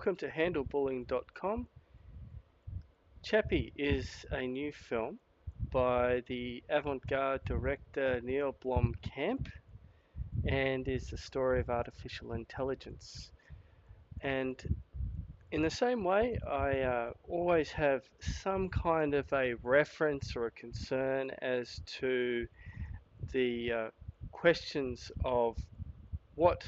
Welcome to HandleBullying.com. Chappie is a new film by the avant-garde director Neil Blomkamp and is the story of artificial intelligence. And in the same way, I always have some kind of a reference or a concern as to the questions of what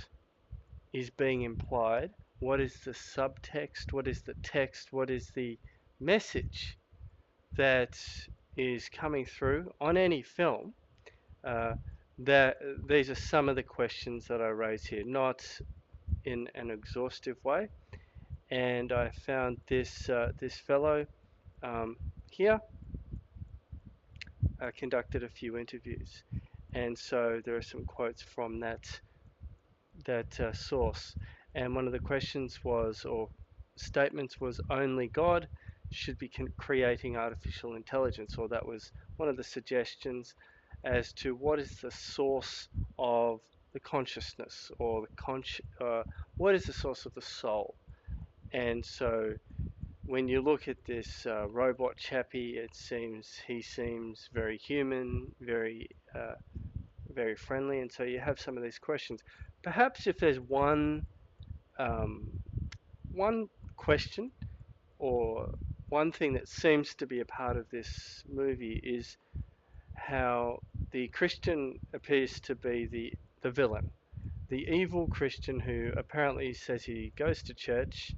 is being implied, what is the subtext, what is the text, what is the message that is coming through on any film. That these are some of the questions that I raise here, not in an exhaustive way. And I found this fellow here conducted a few interviews, and so there are some quotes from that source. And one of the questions was, or statements was, only God should be creating artificial intelligence, or that was one of the suggestions as to what is the source of the consciousness, or what is the source of the soul. And so when you look at this robot Chappie, he seems very human, very friendly, and so you have some of these questions. Perhaps if there's one question or one thing that seems to be a part of this movie is how the Christian appears to be the villain, the evil Christian who apparently says he goes to church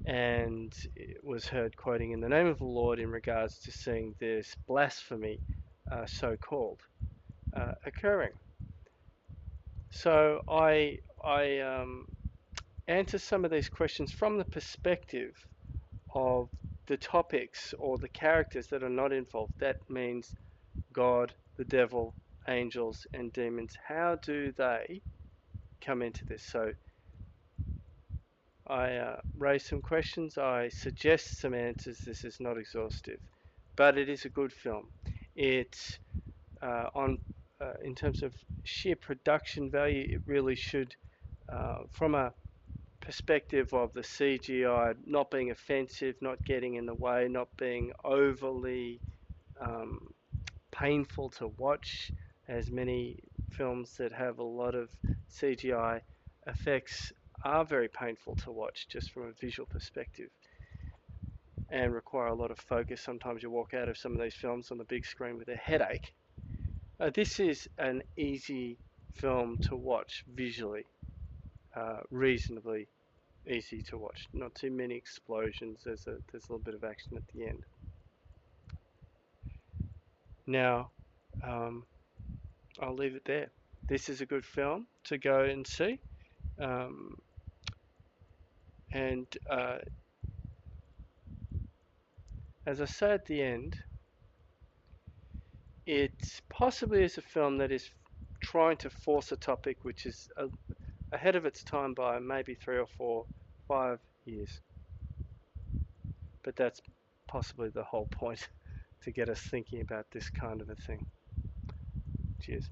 and was heard quoting in the name of the Lord in regards to seeing this blasphemy so-called occurring. So I answer some of these questions from the perspective of the topics or the characters that are not involved. That means God, the devil, angels, and demons. How do they come into this? So I raise some questions. I suggest some answers. This is not exhaustive, but it is a good film. It's in terms of sheer production value, it really should, from a perspective of the CGI not being offensive, not getting in the way, not being overly painful to watch, as many films that have a lot of CGI effects are very painful to watch just from a visual perspective and require a lot of focus. Sometimes you walk out of some of these films on the big screen with a headache. This is an easy film to watch visually, reasonably easy to watch. Not too many explosions. There's a little bit of action at the end. Now, I'll leave it there. This is a good film to go and see. As I say at the end, it possibly is a film that is trying to force a topic which is ahead of its time by maybe 3 or 4, 5 years. But that's possibly the whole point, to get us thinking about this kind of a thing. Cheers.